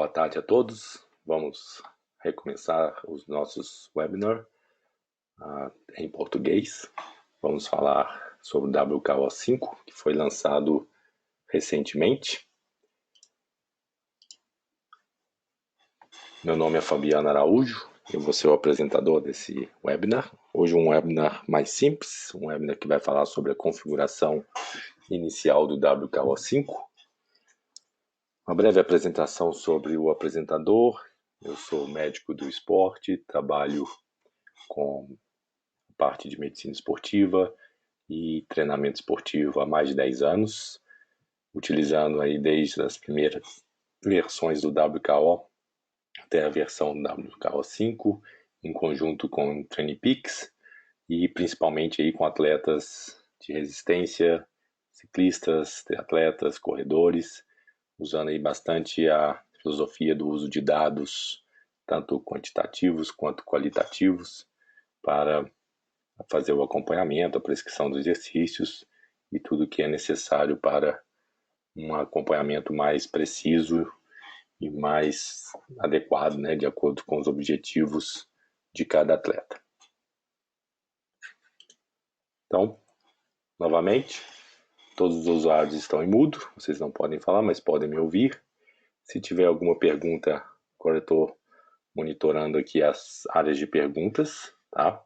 Boa tarde a todos. Vamos recomeçar os nossos webinars em português. Vamos falar sobre o WKO5, que foi lançado recentemente. Meu nome é Fabiano Araújo, eu vou ser o apresentador desse webinar. Hoje um webinar mais simples, um webinar que vai falar sobre a configuração inicial do WKO5. Uma breve apresentação sobre o apresentador. Eu sou médico do esporte, trabalho com parte de medicina esportiva e treinamento esportivo há mais de 10 anos, utilizando aí desde as primeiras versões do WKO até a versão WKO5, em conjunto com TrainingPeaks e principalmente aí com atletas de resistência, ciclistas, triatletas, corredores, usando aí bastante a filosofia do uso de dados, tanto quantitativos quanto qualitativos, para fazer o acompanhamento, a prescrição dos exercícios e tudo que é necessário para um acompanhamento mais preciso e mais adequado, né, de acordo com os objetivos de cada atleta. Então, novamente, todos os usuários estão em mudo, vocês não podem falar, mas podem me ouvir. Se tiver alguma pergunta, agora eu estou monitorando aqui as áreas de perguntas, tá?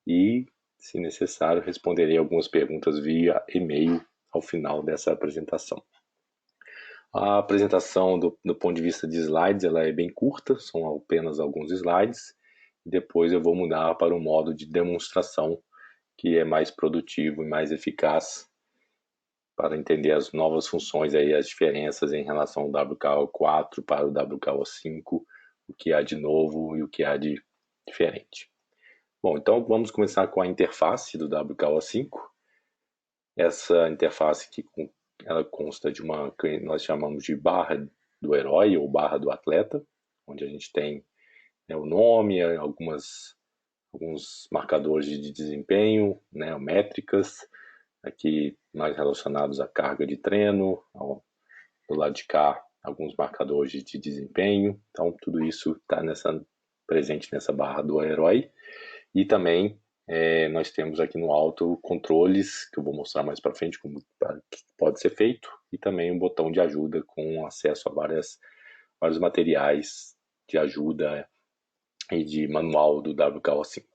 E, se necessário, responderei algumas perguntas via e-mail ao final dessa apresentação. A apresentação do ponto de vista de slides, ela é bem curta, são apenas alguns slides. Depois eu vou mudar para o modo de demonstração, que é mais produtivo e mais eficaz para entender as novas funções, aí, as diferenças em relação ao WKO4 para o WKO5, o que há de novo e o que há de diferente. Bom, então vamos começar com a interface do WKO5. Essa interface que ela consta de uma que nós chamamos de barra do herói ou barra do atleta, onde a gente tem, né, o nome, alguns marcadores de desempenho, né, métricas, aqui mais relacionados à carga de treino, do lado de cá alguns marcadores de desempenho. Então tudo isso está presente nessa barra do herói. E também nós temos aqui no alto controles, que eu vou mostrar mais para frente como pode ser feito, e também um botão de ajuda com acesso a vários materiais de ajuda e de manual do WKO5.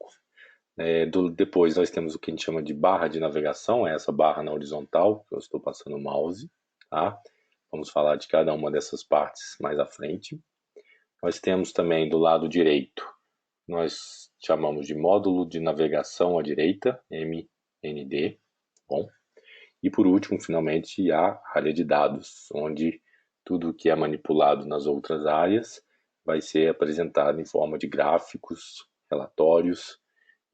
Depois nós temos o que a gente chama de barra de navegação, essa barra na horizontal, que eu estou passando o mouse, tá? Vamos falar de cada uma dessas partes mais à frente. Nós temos também do lado direito, nós chamamos de módulo de navegação à direita, MND, bom. E por último, finalmente, a área de dados, onde tudo que é manipulado nas outras áreas vai ser apresentado em forma de gráficos, relatórios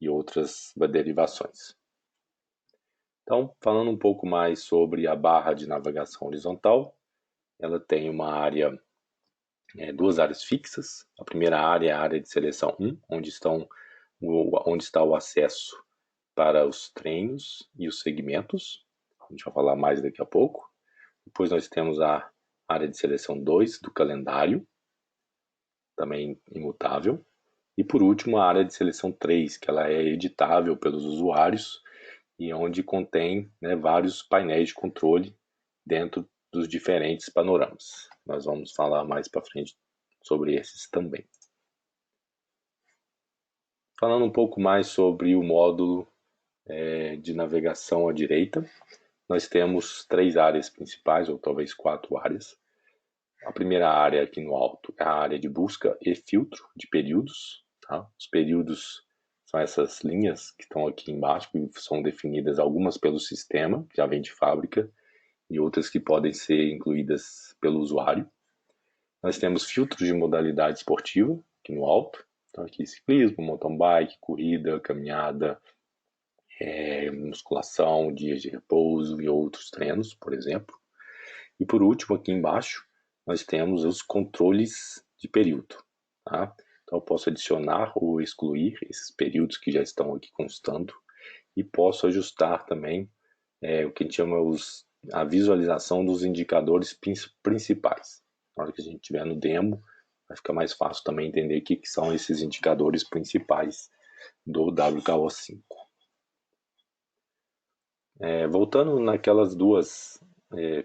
e outras derivações. Então, falando um pouco mais sobre a barra de navegação horizontal, ela tem uma área, duas áreas fixas. A primeira área é a área de seleção 1, onde está o acesso para os treinos e os segmentos. A gente vai falar mais daqui a pouco. Depois nós temos a área de seleção 2 do calendário, também imutável. E por último a área de seleção 3, que ela é editável pelos usuários e onde contém, né, vários painéis de controle dentro dos diferentes panoramas. Nós vamos falar mais para frente sobre esses também. Falando um pouco mais sobre o módulo de navegação à direita, nós temos 3 áreas principais, ou talvez 4 áreas. A primeira área aqui no alto é a área de busca e filtro de períodos. Tá? Os períodos são essas linhas que estão aqui embaixo, que são definidas algumas pelo sistema, que já vem de fábrica, e outras que podem ser incluídas pelo usuário. Nós temos filtros de modalidade esportiva, aqui no alto. Então aqui ciclismo, mountain bike, corrida, caminhada, musculação, dias de repouso e outros treinos, por exemplo. E por último, aqui embaixo, nós temos os controles de período. Tá? Então eu posso adicionar ou excluir esses períodos que já estão aqui constando e posso ajustar também o que a gente chama a visualização dos indicadores principais. na hora que a gente estiver no demo, vai ficar mais fácil também entender o que são esses indicadores principais do WKO5. Voltando naquelas duas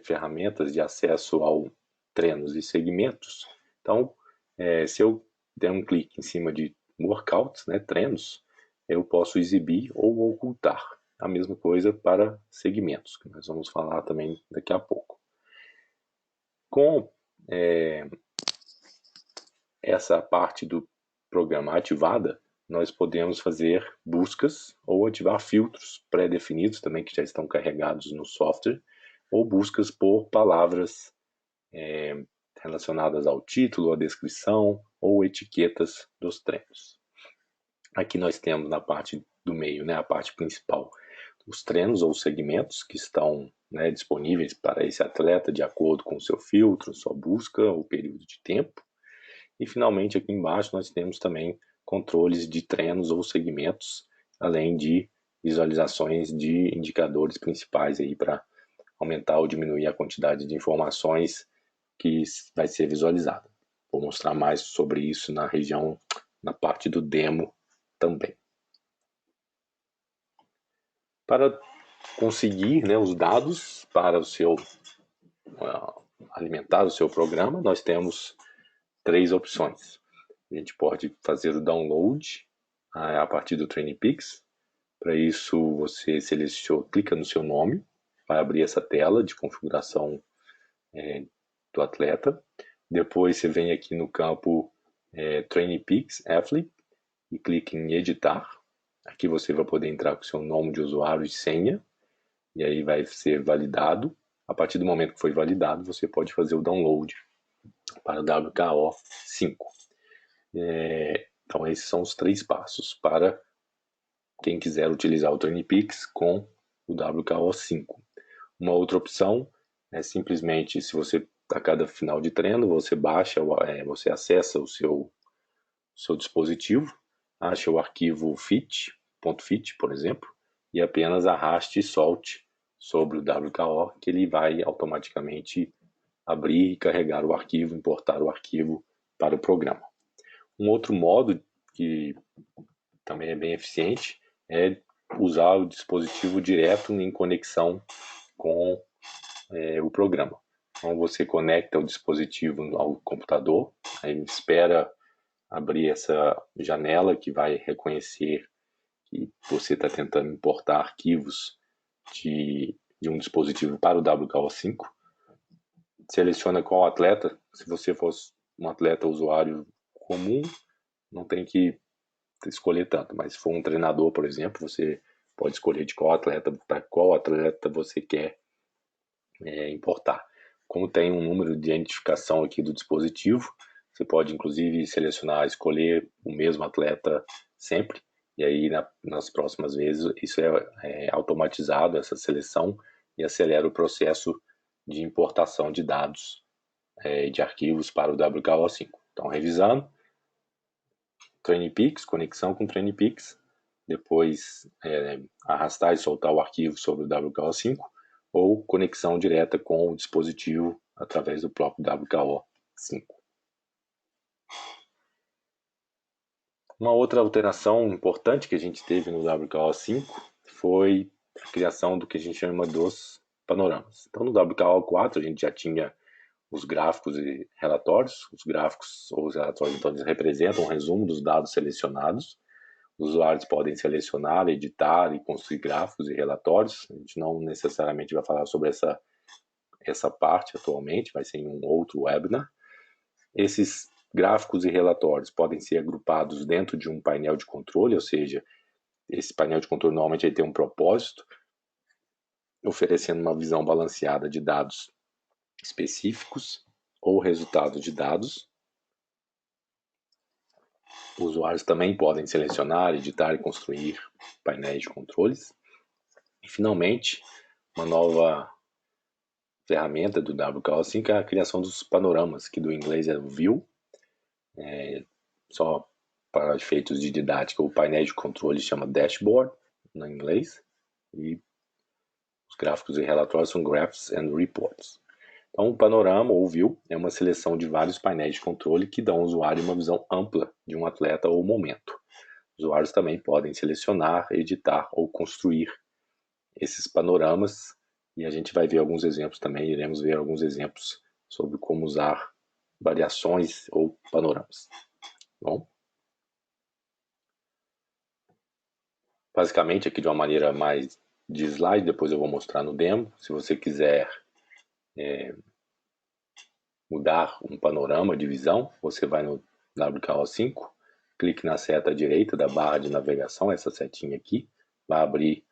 ferramentas de acesso ao treinos e segmentos, então, se eu der um clique em cima de workouts, né, treinos, eu posso exibir ou ocultar. A mesma coisa para segmentos, que nós vamos falar também daqui a pouco. Com essa parte do programa ativada, nós podemos fazer buscas ou ativar filtros pré-definidos também que já estão carregados no software, ou buscas por palavras relacionadas ao título, à descrição ou etiquetas dos treinos. Aqui nós temos na parte do meio, né, a parte principal, os treinos ou segmentos que estão, né, disponíveis para esse atleta de acordo com o seu filtro, sua busca ou período de tempo. E finalmente aqui embaixo nós temos também controles de treinos ou segmentos, além de visualizações de indicadores principais aí para aumentar ou diminuir a quantidade de informações que vai ser visualizada. Vou mostrar mais sobre isso na parte do demo também. Para conseguir, né, os dados para o seu alimentar o seu programa, nós temos 3 opções. A gente pode fazer o download a partir do TrainingPeaks. Para isso, você clica no seu nome, vai abrir essa tela de configuração do atleta. Depois você vem aqui no campo TrainingPeaks Athlete e clica em editar. Aqui você vai poder entrar com seu nome de usuário e senha, e aí vai ser validado. A partir do momento que foi validado, você pode fazer o download para o WKO5. Então esses são os 3 passos para quem quiser utilizar o TrainingPeaks com o WKO5. Uma outra opção é simplesmente, se você a cada final de treino, você baixa, você acessa o seu dispositivo, acha o arquivo .fit, por exemplo, e apenas arraste e solte sobre o WKO, que ele vai automaticamente abrir e carregar o arquivo, importar o arquivo para o programa. Um outro modo que também é bem eficiente é usar o dispositivo direto em conexão com o programa. Então você conecta o dispositivo ao computador, aí espera abrir essa janela que vai reconhecer que você está tentando importar arquivos de um dispositivo para o WKO5. Seleciona qual atleta. Se você fosse um atleta usuário comum, não tem que escolher tanto, mas se for um treinador, por exemplo, você pode escolher para qual atleta você quer importar. Como tem um número de identificação aqui do dispositivo, você pode inclusive escolher o mesmo atleta sempre, e aí nas próximas vezes isso é automatizado, essa seleção, e acelera o processo de importação de dados de arquivos para o WKO5. Então, revisando, TrainingPeaks, conexão com TrainingPeaks, depois arrastar e soltar o arquivo sobre o WKO5, ou conexão direta com o dispositivo através do próprio WKO5. Uma outra alteração importante que a gente teve no WKO5 foi a criação do que a gente chama dos panoramas. Então, no WKO4 a gente já tinha os gráficos e relatórios. Os gráficos ou os relatórios, então, eles representam um resumo dos dados selecionados. Os usuários podem selecionar, editar e construir gráficos e relatórios. A gente não necessariamente vai falar sobre essa parte atualmente, vai ser em um outro webinar. Esses gráficos e relatórios podem ser agrupados dentro de um painel de controle, ou seja, esse painel de controle normalmente ele tem um propósito, oferecendo uma visão balanceada de dados específicos ou resultados de dados. Usuários também podem selecionar, editar e construir painéis de controles. E, finalmente, uma nova ferramenta do WKO5 é a criação dos panoramas, que do inglês é o View. Só para efeitos de didática, o painel de controle chama Dashboard, no inglês, e os gráficos e relatórios são Graphs and Reports. Então, o panorama ou view é uma seleção de vários painéis de controle que dão ao usuário uma visão ampla de um atleta ou momento. Usuários também podem selecionar, editar ou construir esses panoramas e a gente vai ver alguns exemplos também, iremos ver alguns exemplos sobre como usar variações ou panoramas. Bom, basicamente aqui de uma maneira mais de slide, depois eu vou mostrar no demo. Se você quiser mudar um panorama de visão, você vai no WKO5, clique na seta direita da barra de navegação, essa setinha aqui, vai abrir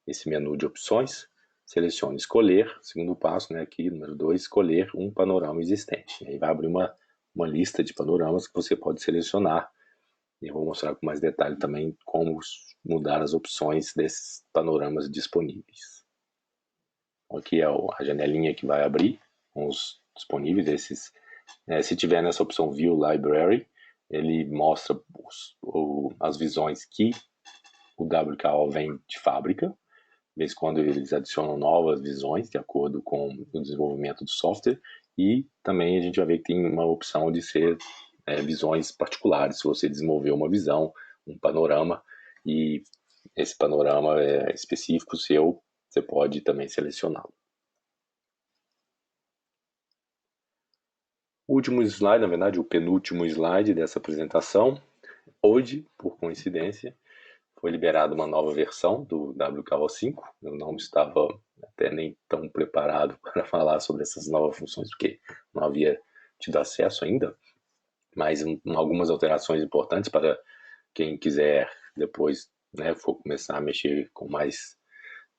esse menu de opções, selecione escolher, segundo passo, né, aqui, número 2, escolher um panorama existente. Aí vai abrir uma lista de panoramas que você pode selecionar. E eu vou mostrar com mais detalhe também como mudar as opções desses panoramas disponíveis. Aqui é a janelinha que vai abrir com os disponíveis. Esses, se tiver nessa opção View Library, ele mostra as visões que o WKO vem de fábrica. De vez em quando eles adicionam novas visões de acordo com o desenvolvimento do software. E também a gente vai ver que tem uma opção de ser visões particulares. Se você desenvolver uma visão, um panorama, e esse panorama é específico seu, você pode também selecioná-lo. O último slide, na verdade, o penúltimo slide dessa apresentação. Hoje, por coincidência, foi liberada uma nova versão do WKO5. Eu não estava até nem tão preparado para falar sobre essas novas funções, porque não havia tido acesso ainda, mas algumas alterações importantes para quem quiser depois, for começar a mexer com mais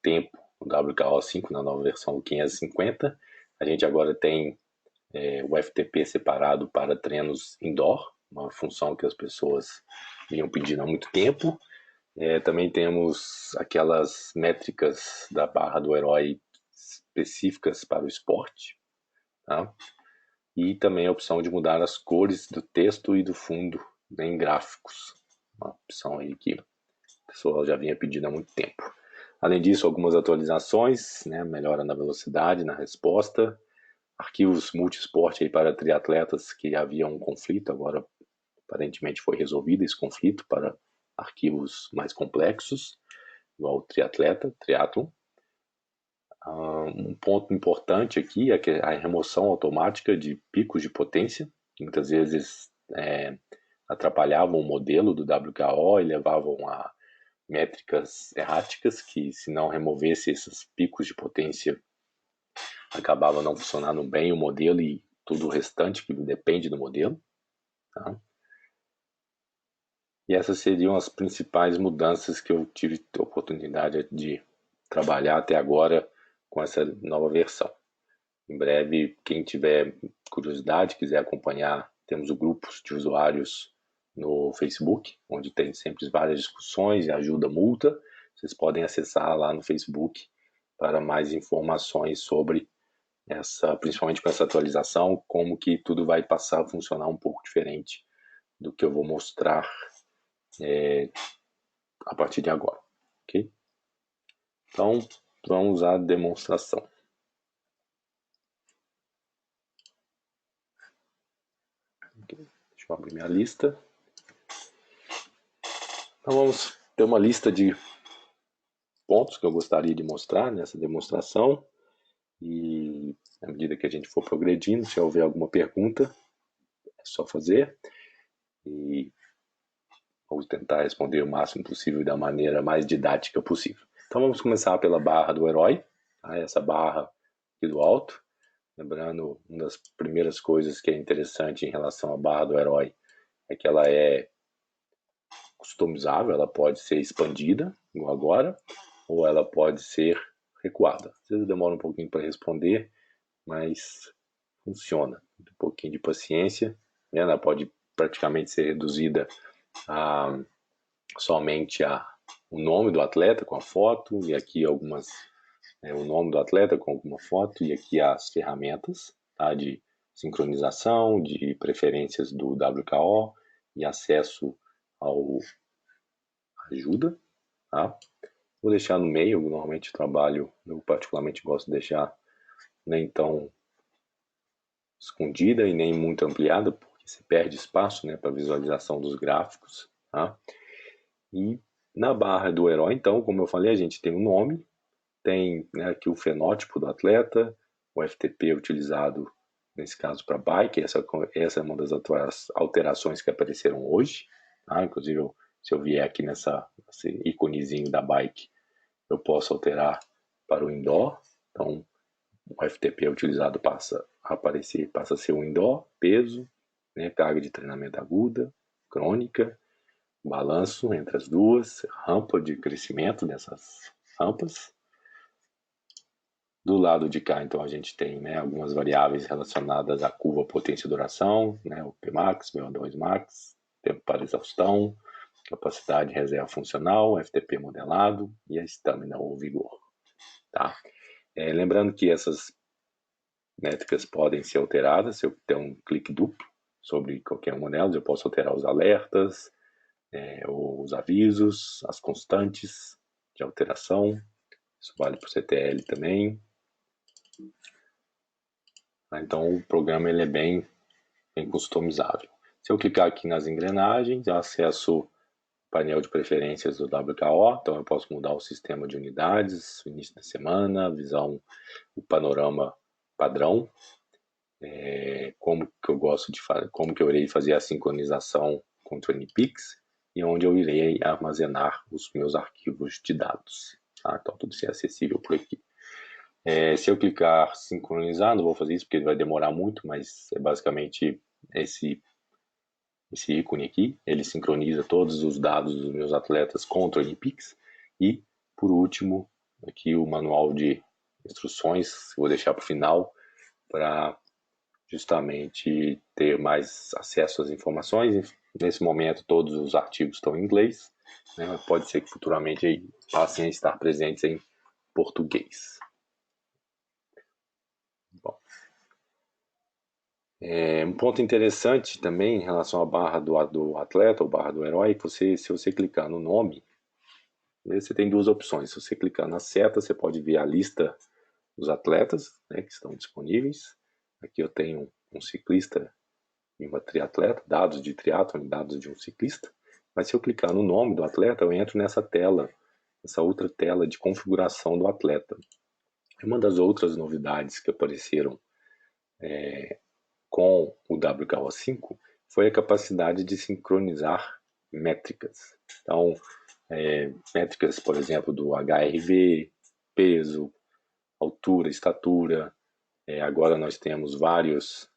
tempo no WKO5, na nova versão do 550. A gente agora tem o FTP separado para treinos indoor, uma função que as pessoas vinham pedindo há muito tempo. Também temos aquelas métricas da barra do herói específicas para o esporte, tá? E também a opção de mudar as cores do texto e do fundo em gráficos, uma opção aí que a pessoa já vinha pedindo há muito tempo. Além disso, algumas atualizações, melhora na velocidade, na resposta, arquivos multisport aí para triatletas que havia um conflito, agora aparentemente foi resolvido esse conflito para arquivos mais complexos, igual o triatlon. Um ponto importante aqui é que a remoção automática de picos de potência, que muitas vezes atrapalhavam o modelo do WKO e levavam a métricas erráticas, que se não removesse esses picos de potência, acabava não funcionando bem o modelo e tudo o restante que depende do modelo. Tá? E essas seriam as principais mudanças que eu tive a oportunidade de trabalhar até agora com essa nova versão. Em breve, quem tiver curiosidade, quiser acompanhar, temos o grupos de usuários no Facebook, onde tem sempre várias discussões e ajuda multa. Vocês podem acessar lá no Facebook para mais informações sobre principalmente com essa atualização, como que tudo vai passar a funcionar um pouco diferente do que eu vou mostrar a partir de agora, ok? Então, vamos à demonstração. Okay. Deixa eu abrir minha lista. Então, vamos ter uma lista de pontos que eu gostaria de mostrar nessa demonstração. E à medida que a gente for progredindo, se houver alguma pergunta, é só fazer. E vou tentar responder o máximo possível da maneira mais didática possível. Então vamos começar pela barra do herói, tá? Essa barra aqui do alto. Lembrando, uma das primeiras coisas que é interessante em relação à barra do herói é que ela é customizável, ela pode ser expandida, igual agora, ou ela pode ser recuada. Às vezes demora um pouquinho para responder, mas funciona. Um pouquinho de paciência, ela pode praticamente ser reduzida a somente o nome do atleta com a foto, e aqui o nome do atleta com alguma foto, e aqui as ferramentas, tá, de sincronização, de preferências do WKO e acesso ao ajuda. Tá? Vou deixar no meio, eu normalmente trabalho, eu particularmente gosto de deixar nem tão escondida e nem muito ampliada, porque se perde espaço, né, para visualização dos gráficos, tá? E na barra do herói, então, como eu falei, a gente tem o nome, tem, né, aqui o fenótipo do atleta, o FTP utilizado nesse caso para bike, essa é uma das alterações que apareceram hoje, tá? Inclusive, se eu vier aqui nesse íconezinho da bike, eu posso alterar para o indoor, então o FTP utilizado passa a aparecer, passa a ser o indoor, peso, né, carga de treinamento aguda, crônica, balanço entre as duas, rampa de crescimento dessas rampas. Do lado de cá, então, a gente tem, né, algumas variáveis relacionadas à curva potência e duração, né, o Pmax, VO2 max, tempo para exaustão, capacidade de reserva funcional, FTP modelado e a estamina ou vigor. Tá? Lembrando que essas métricas podem ser alteradas se eu der um clique duplo sobre qualquer uma delas. Eu posso alterar os alertas, os avisos, as constantes de alteração. Isso vale para o CTL também. Então o programa ele é bem customizável. Se eu clicar aqui nas engrenagens, eu acesso o painel de preferências do WKO, então eu posso mudar o sistema de unidades, o início da semana, visão, o panorama padrão, como que eu gosto de fazer, como que eu irei fazer a sincronização com o TrainingPeaks e onde eu irei armazenar os meus arquivos de dados. Tá? Então tudo isso é acessível por aqui. Se eu clicar sincronizar, não vou fazer isso porque vai demorar muito, mas é basicamente esse ícone aqui, ele sincroniza todos os dados dos meus atletas com o TrainingPeaks. E, por último, aqui o manual de instruções, vou deixar para o final, para justamente ter mais acesso às informações. Nesse momento, todos os artigos estão em inglês, né? Pode ser que futuramente aí passem a estar presentes em português. Bom. Um ponto interessante também em relação à barra do atleta ou barra do herói, se você clicar no nome, você tem duas opções. Se você clicar na seta, você pode ver a lista dos atletas, né, que estão disponíveis. Aqui eu tenho um ciclista e uma triatleta, dados de triatlon, dados de um ciclista. Mas se eu clicar no nome do atleta, eu entro nessa tela, essa outra tela de configuração do atleta. Uma das outras novidades que apareceram com o WKO5 foi a capacidade de sincronizar métricas. Então, métricas, por exemplo, do HRV, peso, altura, estatura. Agora nós temos vários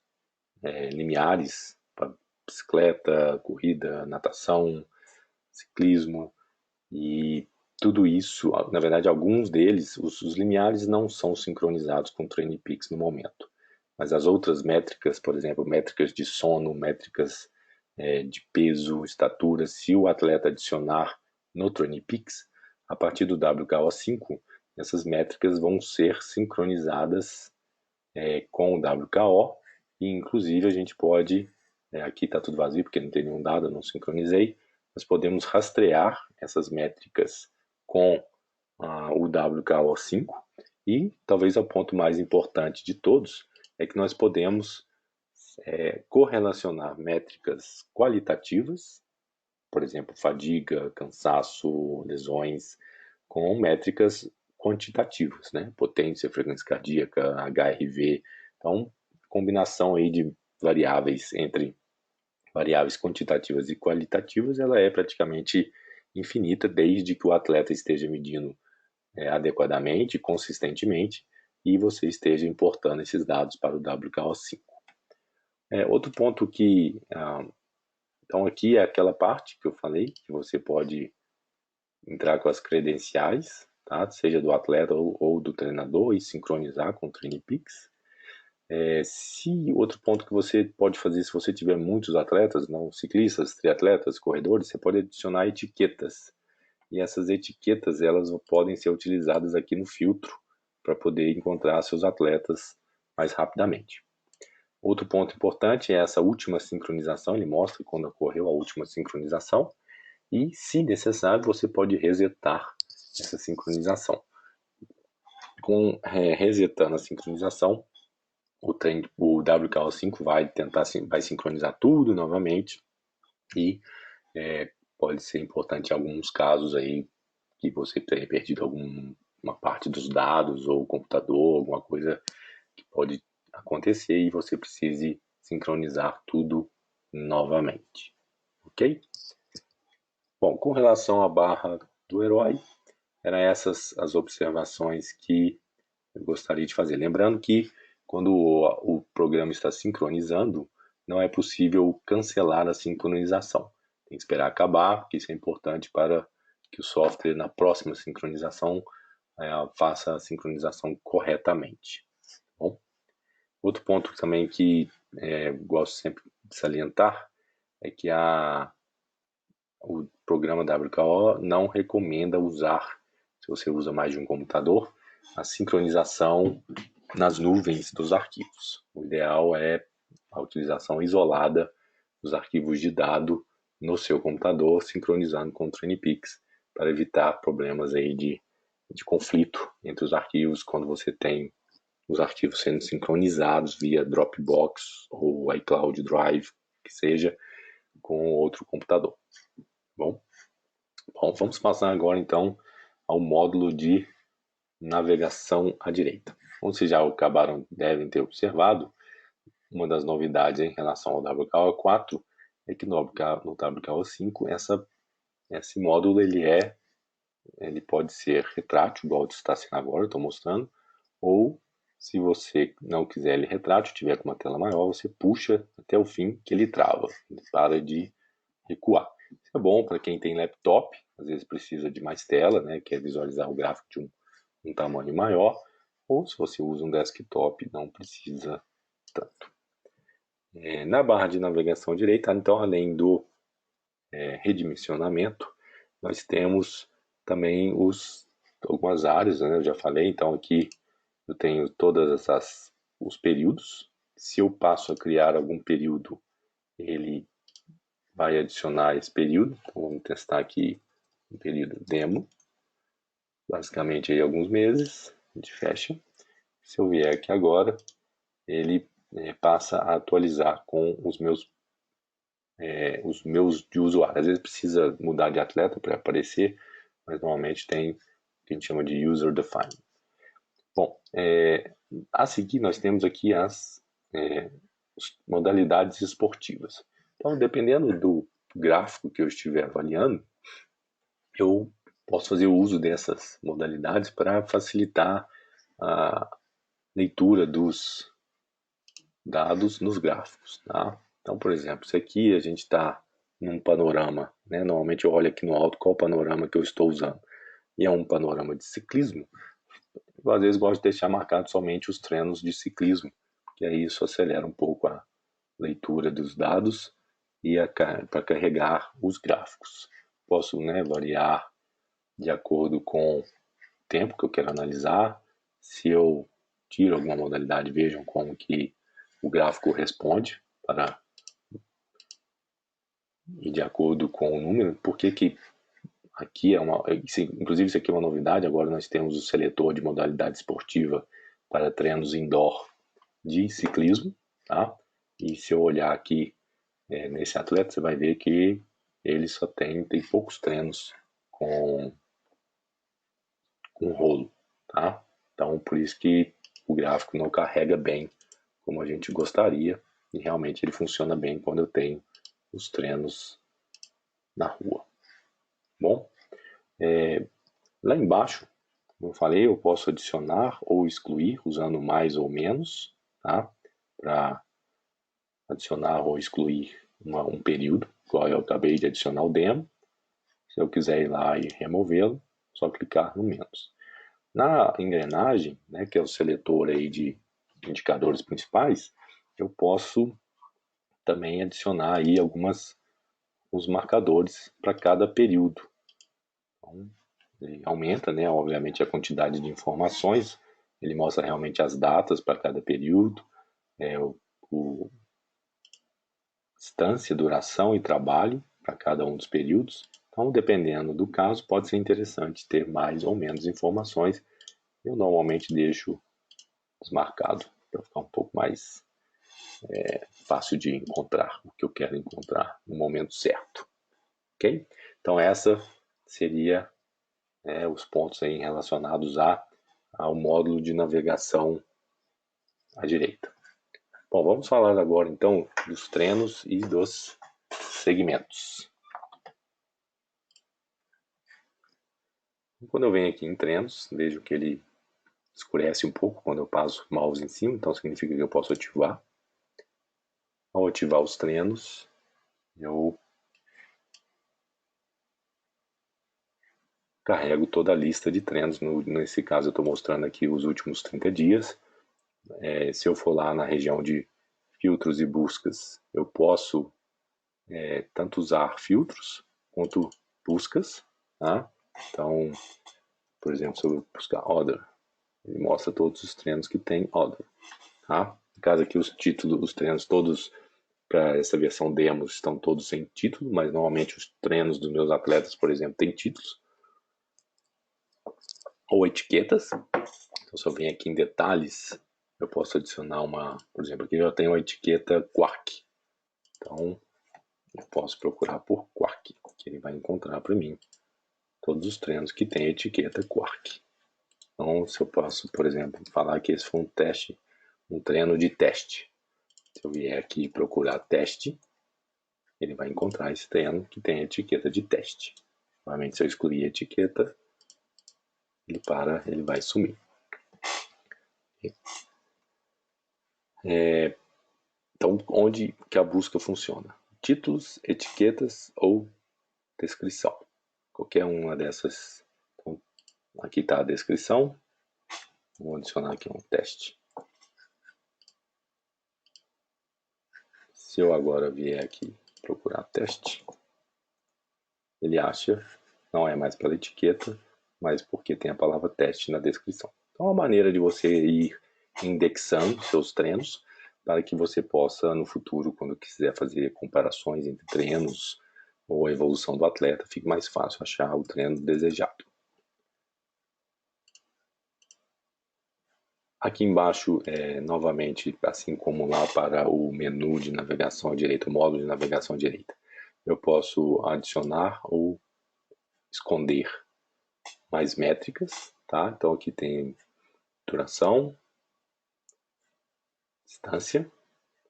limiares para bicicleta, corrida, natação, ciclismo e tudo isso, na verdade, alguns deles, os limiares não são sincronizados com o TrainingPeaks no momento. Mas as outras métricas, por exemplo, métricas de sono, métricas de peso, estatura, se o atleta adicionar no TrainingPeaks, a partir do WKO5, essas métricas vão ser sincronizadas com o WKO e, inclusive, a gente pode, aqui está tudo vazio porque não tem nenhum dado, eu não sincronizei, nós podemos rastrear essas métricas com o WKO5 e talvez o ponto mais importante de todos é que nós podemos correlacionar métricas qualitativas, por exemplo, fadiga, cansaço, lesões, com métricas quantitativas, né? Potência, frequência cardíaca, HRV. Então, combinação aí de variáveis entre variáveis quantitativas e qualitativas, ela é praticamente infinita, desde que o atleta esteja medindo adequadamente, consistentemente, e você esteja importando esses dados para o WKO5. Outro ponto que... então, aqui é aquela parte que eu falei, que você pode entrar com as credenciais, tá? Seja do atleta ou do treinador, e sincronizar com o TrainingPeaks. Outro ponto que você pode fazer, se você tiver muitos atletas, não ciclistas, triatletas, corredores, você pode adicionar etiquetas. E essas etiquetas, elas podem ser utilizadas aqui no filtro para poder encontrar seus atletas mais rapidamente. Outro ponto importante é essa última sincronização, ele mostra quando ocorreu a última sincronização e, se necessário, você pode resetar essa sincronização. Resetando a sincronização, o WKO5 vai sincronizar tudo novamente e pode ser importante em alguns casos aí que você tenha perdido alguma parte dos dados ou o computador, alguma coisa que pode acontecer e você precise sincronizar tudo novamente, ok? Bom, com relação à barra do herói, eram essas as observações que eu gostaria de fazer. Lembrando que quando o programa está sincronizando, não é possível cancelar a sincronização. Tem que esperar acabar, porque isso é importante para que o software, na próxima sincronização, faça a sincronização corretamente. Bom, outro ponto também que gosto sempre de salientar é que o programa WKO não recomenda usar, se você usa mais de um computador, a sincronização nas nuvens dos arquivos. O ideal é a utilização isolada dos arquivos de dado no seu computador, sincronizando com o TriniPix, para evitar problemas aí de conflito entre os arquivos quando você tem os arquivos sendo sincronizados via Dropbox ou iCloud Drive, que seja, com outro computador. Bom, vamos passar agora então ao módulo de navegação à direita. Como vocês já devem ter observado, uma das novidades em relação ao WKO4 é que no WKO5 esse módulo ele pode ser retrátil, igual está sendo agora, eu estou mostrando, ou se você não quiser ele retrátil, tiver com uma tela maior, você puxa até o fim que ele trava, ele para de recuar. Isso é bom para quem tem laptop, às vezes precisa de mais tela, né, quer visualizar o gráfico de um tamanho maior, ou se você usa um desktop, não precisa tanto. Na barra de navegação direita, então, além do redimensionamento, nós temos também algumas áreas, né, eu já falei, então aqui eu tenho todas os períodos. Se eu passo a criar algum período, ele vai adicionar esse período. Então, vamos testar aqui um período demo, basicamente aí alguns meses, a gente fecha. Se eu vier aqui agora, ele passa a atualizar com os meus de usuário. Às vezes precisa mudar de atleta para aparecer, mas normalmente tem o que a gente chama de user defined. Bom, a seguir nós temos aqui as modalidades esportivas. Então, dependendo do gráfico que eu estiver avaliando, eu posso fazer o uso dessas modalidades para facilitar a leitura dos dados nos gráficos, tá? Então, por exemplo, se aqui a gente está num panorama, né? Normalmente eu olho aqui no alto qual panorama que eu estou usando, e é um panorama de ciclismo, eu às vezes gosto de deixar marcado somente os treinos de ciclismo, que aí isso acelera um pouco a leitura dos dados e para carregar os gráficos. Posso, né, variar de acordo com o tempo que eu quero analisar. Se eu tiro alguma modalidade, vejam como que o gráfico responde e de acordo com o número. Por que aqui inclusive isso aqui é uma novidade, agora nós temos o seletor de modalidade esportiva para treinos indoor de ciclismo, tá? E se eu olhar aqui nesse atleta, você vai ver que ele só tem poucos treinos com rolo, tá? Então, por isso que o gráfico não carrega bem como a gente gostaria, e realmente ele funciona bem quando eu tenho os treinos na rua. Bom, lá embaixo, como eu falei, eu posso adicionar ou excluir usando mais ou menos, tá? Para adicionar ou excluir um período, igual eu acabei de adicionar o demo. Se eu quiser ir lá e removê-lo, só clicar no menos. Na engrenagem, né, que é o seletor aí de indicadores principais, eu posso também adicionar aí os marcadores para cada período. Então, ele aumenta, né, obviamente, a quantidade de informações, ele mostra realmente as datas para cada período, o distância, duração e trabalho para cada um dos períodos. Então, dependendo do caso, pode ser interessante ter mais ou menos informações. Eu normalmente deixo desmarcado para ficar um pouco mais fácil de encontrar o que eu quero encontrar no momento certo. Ok? Então essa seria os pontos aí relacionados ao módulo de navegação à direita. Bom, vamos falar agora então dos treinos e dos segmentos. Quando eu venho aqui em treinos, vejo que ele escurece um pouco quando eu passo o mouse em cima, então significa que eu posso ativar. Ao ativar os treinos, eu carrego toda a lista de treinos. Nesse caso eu estou mostrando aqui os últimos 30 dias. Se eu for lá na região de filtros e buscas, eu posso tanto usar filtros quanto buscas. Tá? Então, por exemplo, se eu buscar order, ele mostra todos os treinos que tem order. Tá? No caso aqui, os títulos, os treinos todos para essa versão demo estão todos sem título, mas normalmente os treinos dos meus atletas, por exemplo, têm títulos ou etiquetas. Então, se eu venho aqui em detalhes, eu posso adicionar por exemplo, aqui eu tenho uma etiqueta Quark. Então, eu posso procurar por Quark, que ele vai encontrar para mim todos os treinos que tem a etiqueta Quark. Então, se eu posso, por exemplo, falar que esse foi um treino de teste. Se eu vier aqui procurar teste, ele vai encontrar esse treino que tem a etiqueta de teste. Normalmente, se eu excluir a etiqueta, ele vai sumir. Então, onde que a busca funciona? Títulos, etiquetas ou descrição. Qualquer uma dessas. Então, aqui está a descrição. Vou adicionar aqui um teste. Se eu agora vier aqui procurar teste, ele acha, não é mais pela etiqueta, mas porque tem a palavra teste na descrição. Então, é uma maneira de você ir indexando seus treinos para que você possa, no futuro, quando quiser fazer comparações entre treinos ou a evolução do atleta, fique mais fácil achar o treino desejado. Aqui embaixo, novamente, assim como lá para o menu de navegação à direita, o módulo de navegação à direita, eu posso adicionar ou esconder mais métricas, tá? Então aqui tem duração, distância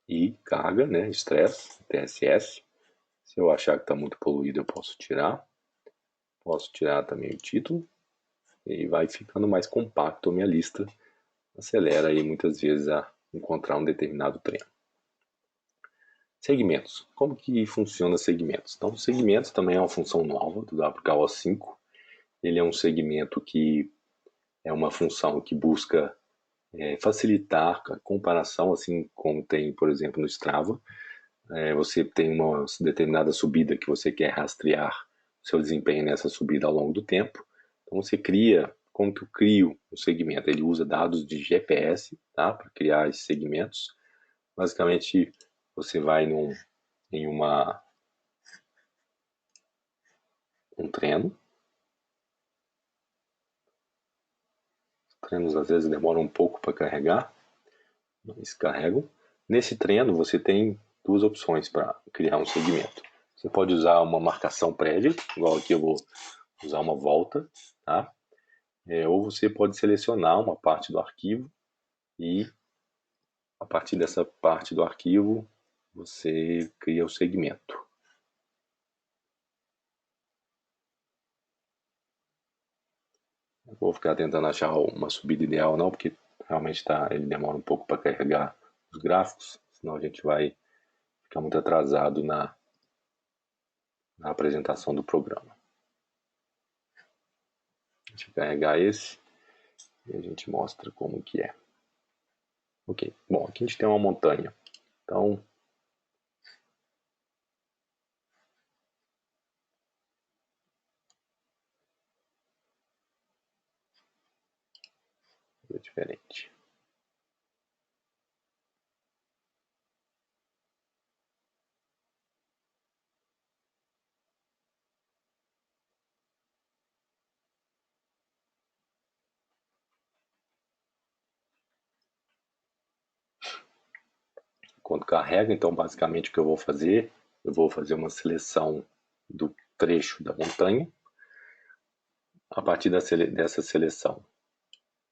e carga, né? Estresse, TSS. Se eu achar que está muito poluído, eu posso tirar. Posso tirar também o título e vai ficando mais compacto a minha lista. Acelera aí muitas vezes a encontrar um determinado treino. Segmentos. Como que funciona segmentos? Então, segmentos também é uma função nova do WKO5. Ele é um segmento que é uma função que busca facilitar a comparação, assim como tem, por exemplo, no Strava. Você tem uma determinada subida que você quer rastrear seu desempenho nessa subida ao longo do tempo. Então você cria, como que eu crio o segmento? Ele usa dados de GPS, tá, para criar esses segmentos. Basicamente, você vai em um treino. Os treinos às vezes demoram um pouco para carregar, mas carregam. Nesse treino você tem duas opções para criar um segmento. Você pode usar uma marcação prévia, igual aqui eu vou usar uma volta, tá? Ou você pode selecionar uma parte do arquivo e a partir dessa parte do arquivo você cria o segmento. Eu vou ficar tentando achar uma subida ideal não, porque realmente ele demora um pouco para carregar os gráficos, senão a gente vai ficar muito atrasado na apresentação do programa. Deixa eu carregar esse e a gente mostra como que é. Ok, bom, aqui a gente tem uma montanha. Então, é diferente. quando carrega. Então, basicamente, o que eu vou fazer uma seleção do trecho da montanha a partir dessa seleção.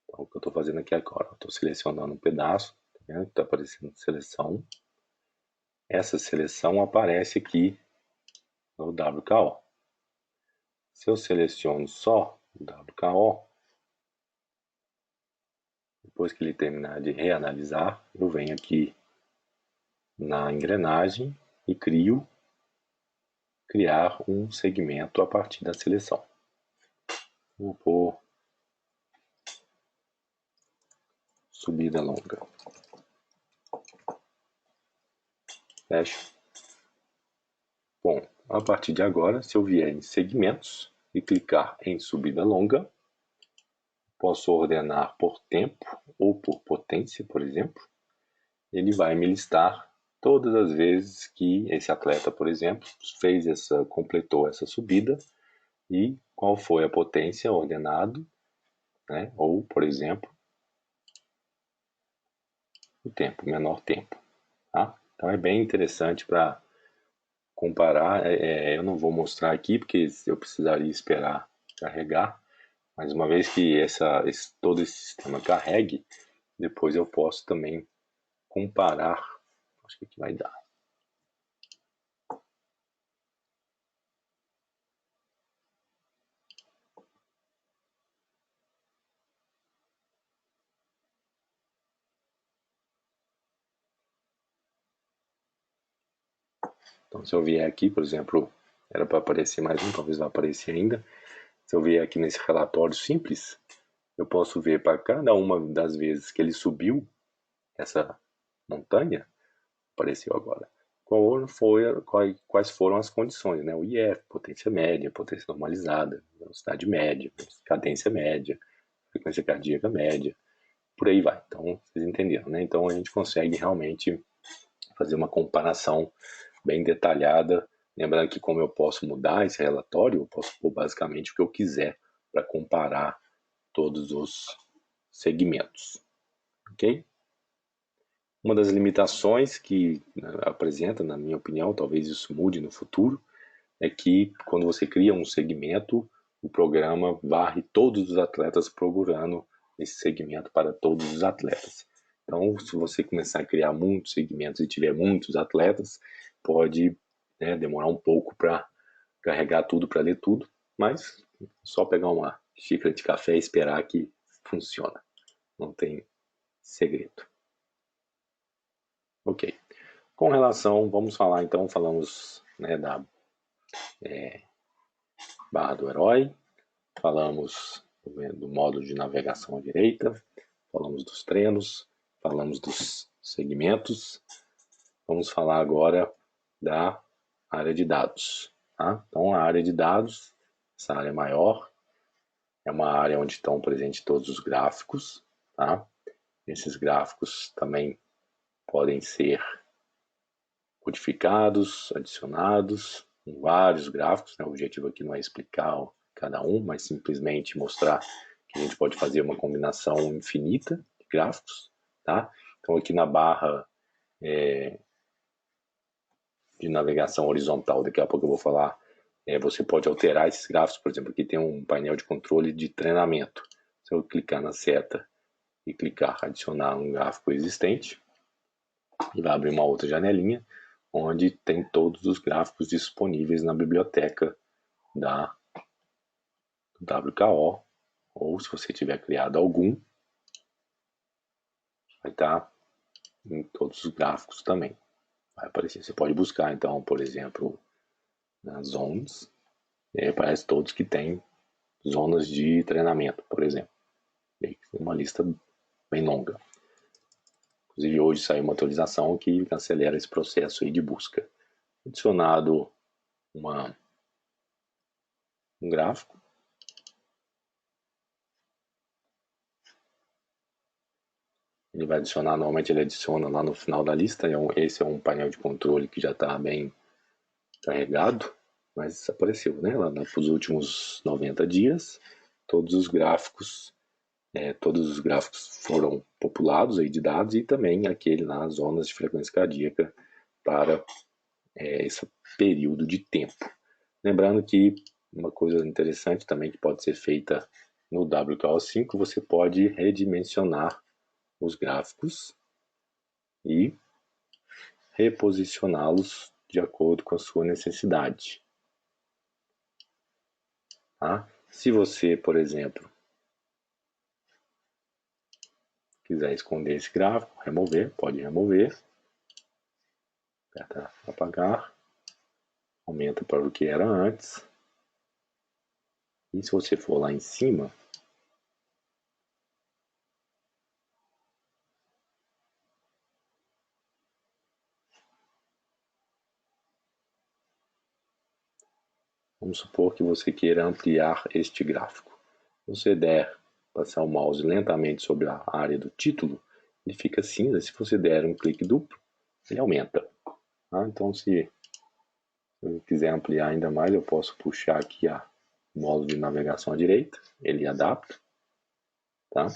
Então, o que eu estou fazendo aqui agora, estou selecionando um pedaço, está aparecendo seleção. Essa seleção aparece aqui no WKO. Se eu seleciono só o WKO, depois que ele terminar de reanalisar, eu venho aqui na engrenagem e criar um segmento a partir da seleção. Vou pôr subida longa. Fecho. Bom, a partir de agora, se eu vier em segmentos e clicar em subida longa, posso ordenar por tempo ou por potência, por exemplo. Ele vai me listar todas as vezes que esse atleta, por exemplo, completou essa subida e qual foi a potência ordenado, né? Ou, por exemplo, o tempo, menor tempo. Tá? Então é bem interessante para comparar. Eu não vou mostrar aqui porque eu precisaria esperar carregar, mas uma vez que todo esse sistema carregue, depois eu posso também comparar. Acho que aqui vai dar. Então, se eu vier aqui, por exemplo, era para aparecer mais um, talvez vai aparecer ainda. Se eu vier aqui nesse relatório simples, eu posso ver para cada uma das vezes que ele subiu essa montanha, apareceu agora, quais foram as condições, né? O IF, potência média, potência normalizada, velocidade média, cadência média, frequência cardíaca média, por aí vai. Então, vocês entenderam, né? Então, a gente consegue realmente fazer uma comparação bem detalhada. Lembrando que como eu posso mudar esse relatório, eu posso pôr basicamente o que eu quiser para comparar todos os segmentos. Ok? Uma das limitações que apresenta, na minha opinião, talvez isso mude no futuro, é que quando você cria um segmento, o programa varre todos os atletas procurando esse segmento para todos os atletas. Então, se você começar a criar muitos segmentos e tiver muitos atletas, pode demorar um pouco para carregar tudo, para ler tudo, mas só pegar uma xícara de café e esperar que funciona. Não tem segredo. Ok. Com relação, vamos falar então, falamos da barra do herói, falamos do modo de navegação à direita, falamos dos treinos, falamos dos segmentos. Vamos falar agora da área de dados. Tá? Então, a área de dados, essa área maior, é uma área onde estão presentes todos os gráficos. Tá? Esses gráficos também podem ser codificados, adicionados, em vários gráficos. Né? O objetivo aqui não é explicar cada um, mas simplesmente mostrar que a gente pode fazer uma combinação infinita de gráficos. Tá? Então, aqui na barra de navegação horizontal, daqui a pouco eu vou falar, você pode alterar esses gráficos. Por exemplo, aqui tem um painel de controle de treinamento. Se eu clicar na seta e clicar adicionar um gráfico existente, ele vai abrir uma outra janelinha onde tem todos os gráficos disponíveis na biblioteca da WKO, ou se você tiver criado algum, vai estar em todos os gráficos também. Vai aparecer. Você pode buscar, então, por exemplo, nas zones, e aí aparece todos que têm zonas de treinamento, por exemplo. Tem uma lista bem longa. Inclusive, hoje saiu uma atualização que acelera esse processo aí de busca. Adicionado um gráfico. Ele vai adicionar, normalmente ele adiciona lá no final da lista. Esse é um painel de controle que já está bem carregado, mas apareceu, né? Lá nos últimos 90 dias, todos os gráficos todos os gráficos foram populados aí de dados e também aquele nas zonas de frequência cardíaca para esse período de tempo. Lembrando que uma coisa interessante também que pode ser feita no WKO5, você pode redimensionar os gráficos e reposicioná-los de acordo com a sua necessidade. Tá? Se você, por exemplo, quiser esconder esse gráfico, remover, pode remover, aperta apagar, aumenta para o que era antes. E se você for lá em cima, vamos supor que você queira ampliar este gráfico. Se você der passar o mouse lentamente sobre a área do título, ele fica cinza. Se você der um clique duplo, ele aumenta. Tá? Então, se eu quiser ampliar ainda mais, eu posso puxar aqui o módulo de navegação à direita, ele adapta. Tá?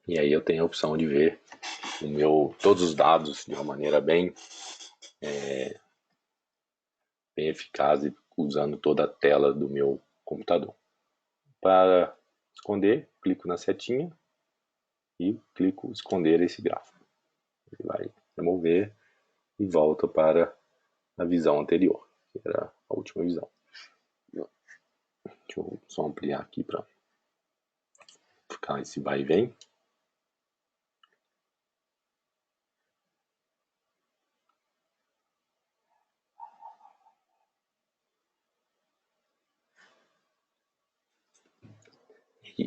E aí eu tenho a opção de ver todos os dados de uma maneira bem eficaz e usando toda a tela do meu computador. Para esconder, clico na setinha e clico esconder esse gráfico. Ele vai remover e volta para a visão anterior, que era a última visão. Deixa eu só ampliar aqui para ficar esse vai e vem.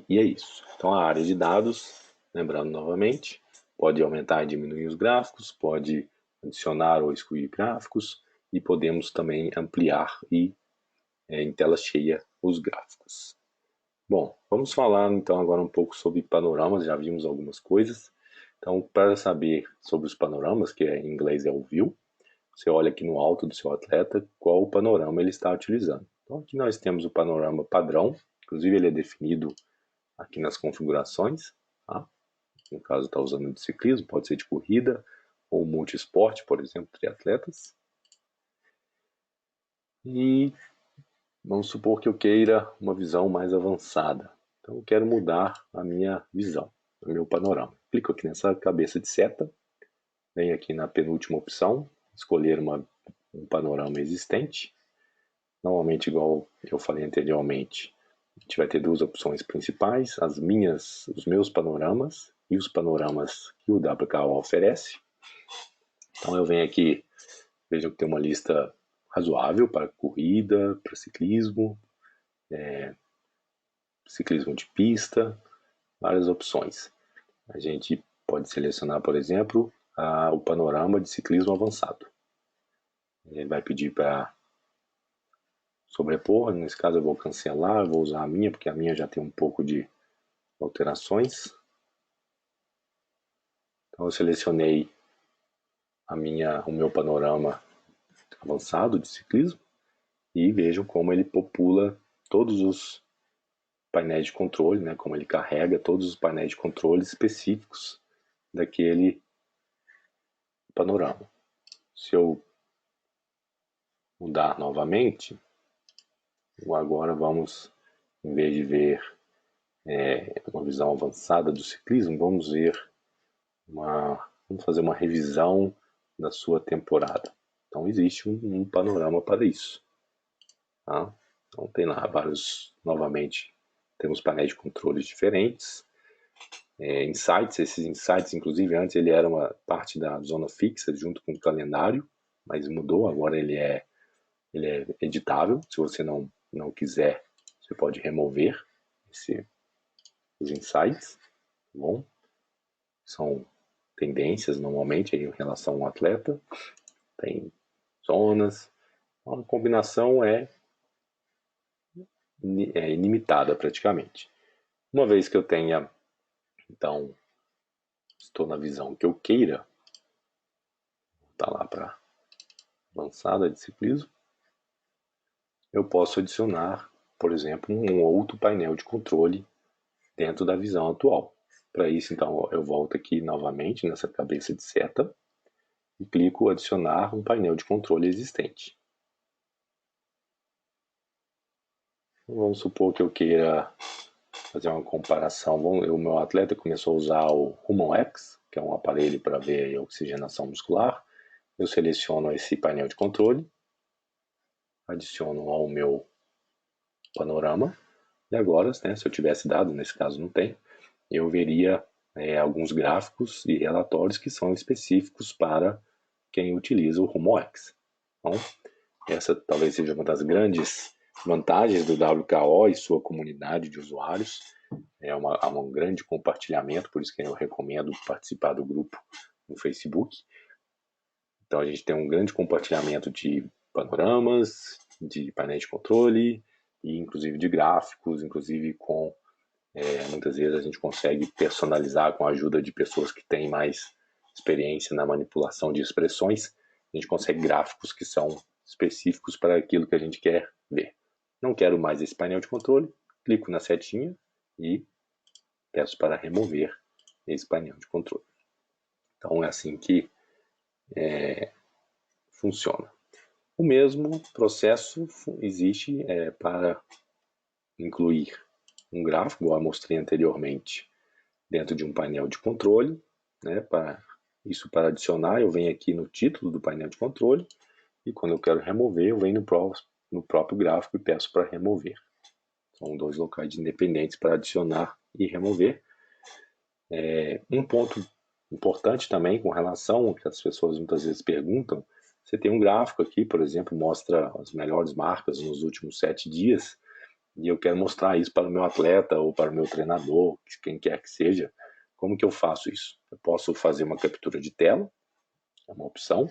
E é isso. Então a área de dados, lembrando novamente, pode aumentar e diminuir os gráficos, pode adicionar ou excluir gráficos e podemos também ampliar e em tela cheia os gráficos. Bom, vamos falar então agora um pouco sobre panoramas, já vimos algumas coisas. Então, para saber sobre os panoramas, que em inglês é o view, você olha aqui no alto do seu atleta qual o panorama ele está utilizando. Então, aqui nós temos o panorama padrão, inclusive ele é definido aqui nas configurações. Tá? No caso, está usando de ciclismo, pode ser de corrida ou multiesporte, por exemplo, triatletas. E vamos supor que eu queira uma visão mais avançada. Então eu quero mudar a minha visão, o meu panorama. Clico aqui nessa cabeça de seta, venho aqui na penúltima opção, escolher um panorama existente. Normalmente, igual eu falei anteriormente, a gente vai ter duas opções principais, os meus panoramas e os panoramas que o WKO oferece. Então eu venho aqui, vejam que tem uma lista razoável para corrida, para ciclismo, ciclismo de pista, várias opções. A gente pode selecionar, por exemplo, o panorama de ciclismo avançado. Ele vai pedir para sobrepor, nesse caso eu vou cancelar, eu vou usar a minha, porque a minha já tem um pouco de alterações. Então eu selecionei o meu panorama avançado de ciclismo e vejam como ele popula todos os painéis de controle, né, como ele carrega todos os painéis de controle específicos daquele panorama. Se eu mudar novamente, agora vamos, em vez de ver uma visão avançada do ciclismo, vamos fazer uma revisão da sua temporada. Então existe um panorama para isso. Tá? Então tem lá novamente, temos painéis de controles diferentes, insights, esses insights, inclusive antes ele era uma parte da zona fixa junto com o calendário, mas mudou, agora ele é editável. Se você não quiser, você pode remover os insights, tá bom? São tendências normalmente em relação ao atleta, tem zonas, a combinação é ilimitada praticamente. Uma vez que eu tenha, então, estou na visão que eu queira, tá lá para avançada de ciclismo, eu posso adicionar, por exemplo, um outro painel de controle dentro da visão atual. Para isso, então, eu volto aqui novamente nessa cabeça de seta e clico adicionar um painel de controle existente. Vamos supor que eu queira fazer uma comparação. O meu atleta começou a usar o HumonX, que é um aparelho para ver a oxigenação muscular. Eu seleciono esse painel de controle, adiciono ao meu panorama, e agora, né, se eu tivesse dado, nesse caso não tem, eu veria alguns gráficos e relatórios que são específicos para quem utiliza o HumonX. Então, essa talvez seja uma das grandes vantagens do WKO e sua comunidade de usuários. Há um grande compartilhamento, por isso que eu recomendo participar do grupo no Facebook. Então a gente tem um grande compartilhamento de panoramas, de painéis de controle e inclusive de gráficos, inclusive com muitas vezes a gente consegue personalizar com a ajuda de pessoas que têm mais experiência na manipulação de expressões. A gente consegue gráficos que são específicos para aquilo que a gente quer ver. Não quero mais esse painel de controle, clico na setinha e peço para remover esse painel de controle. Então é assim que funciona. O mesmo processo existe para incluir um gráfico, igual eu mostrei anteriormente, dentro de um painel de controle. Para adicionar, eu venho aqui no título do painel de controle e quando eu quero remover, eu venho no próprio gráfico e peço para remover. São dois locais independentes para adicionar e remover. Um ponto importante também com relação ao que as pessoas muitas vezes perguntam, você tem um gráfico aqui, por exemplo, mostra as melhores marcas nos últimos 7 dias, e eu quero mostrar isso para o meu atleta ou para o meu treinador, quem quer que seja. Como que eu faço isso? Eu posso fazer uma captura de tela, é uma opção,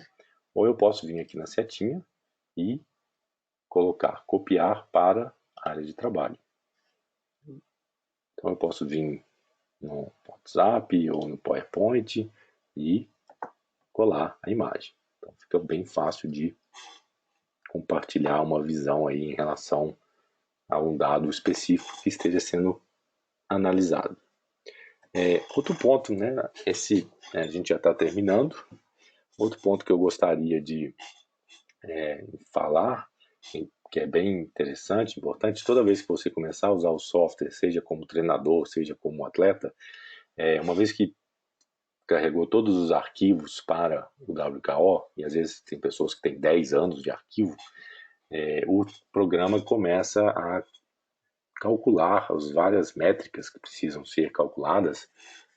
ou eu posso vir aqui na setinha e colocar copiar para a área de trabalho. Então eu posso vir no WhatsApp ou no PowerPoint e colar a imagem. Então fica bem fácil de compartilhar uma visão aí em relação a um dado específico que esteja sendo analisado. Outro ponto, a gente já está terminando. Outro ponto que eu gostaria de falar, que é bem interessante, importante, toda vez que você começar a usar o software, seja como treinador, seja como atleta, uma vez que carregou todos os arquivos para o WKO, e às vezes tem pessoas que têm 10 anos de arquivo, o programa começa a calcular as várias métricas que precisam ser calculadas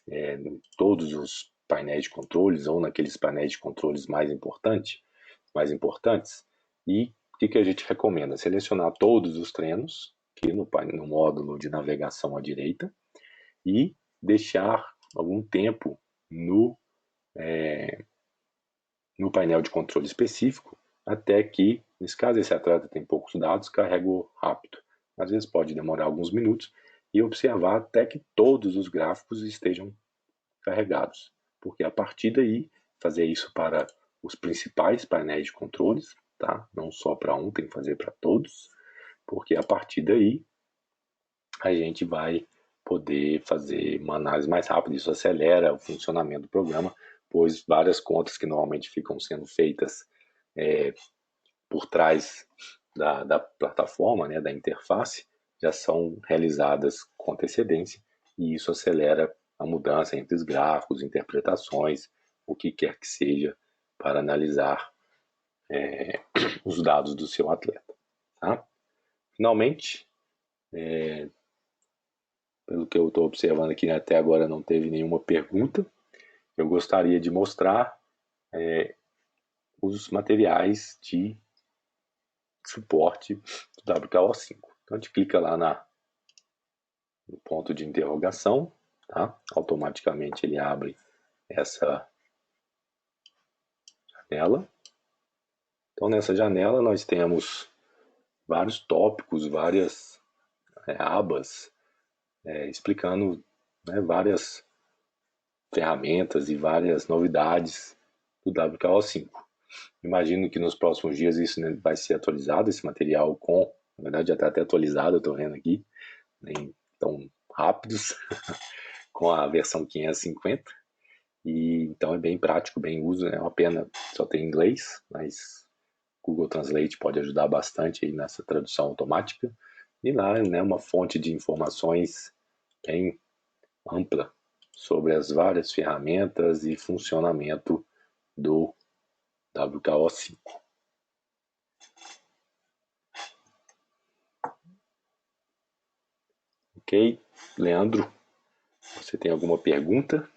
em todos os painéis de controles ou naqueles painéis de controles mais importantes. E o que a gente recomenda? Selecionar todos os treinos aqui no módulo de navegação à direita e deixar algum tempo no painel de controle específico até que, nesse caso, esse atleta tem poucos dados, carregou rápido. Às vezes pode demorar alguns minutos e observar até que todos os gráficos estejam carregados, porque a partir daí, fazer isso para os principais painéis de controles, tá? Não só para um, tem que fazer para todos, porque a partir daí a gente vai poder fazer uma análise mais rápida, isso acelera o funcionamento do programa, pois várias contas que normalmente ficam sendo feitas por trás da plataforma, da interface, já são realizadas com antecedência e isso acelera a mudança entre os gráficos, interpretações, o que quer que seja para analisar os dados do seu atleta. Tá? Finalmente, pelo que eu estou observando aqui, até agora não teve nenhuma pergunta, eu gostaria de mostrar os materiais de suporte do WKO5. Então a gente clica lá no ponto de interrogação, tá? Automaticamente ele abre essa janela. Então nessa janela nós temos vários tópicos, várias abas explicando várias ferramentas e várias novidades do WKO5. Imagino que nos próximos dias isso vai ser atualizado, esse material na verdade já está até atualizado, eu estou vendo aqui, nem tão rápidos com a versão 550. E então é bem prático, bem uso, é uma pena só ter inglês, mas Google Translate pode ajudar bastante aí nessa tradução automática. E lá, né, uma fonte de informações bem ampla sobre as várias ferramentas e funcionamento do WKO5. Ok, Leandro, você tem alguma pergunta?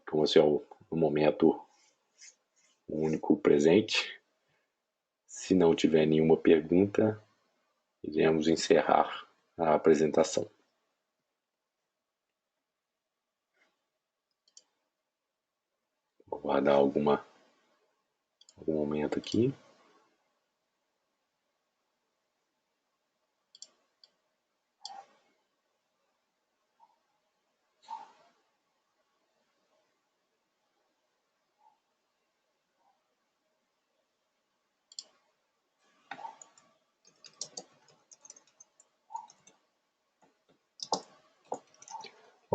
Como assim, no momento o único presente. Se não tiver nenhuma pergunta, iremos encerrar a apresentação. Vou guardar algum momento aqui.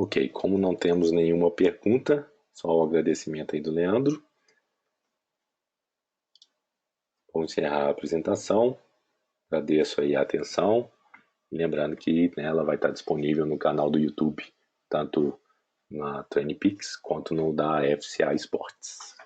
Ok, como não temos nenhuma pergunta, só o agradecimento aí do Leandro. Vou encerrar a apresentação. Agradeço aí a atenção. Lembrando que, né, ela vai estar disponível no canal do YouTube, tanto na TrainPix quanto no da FCA Esportes.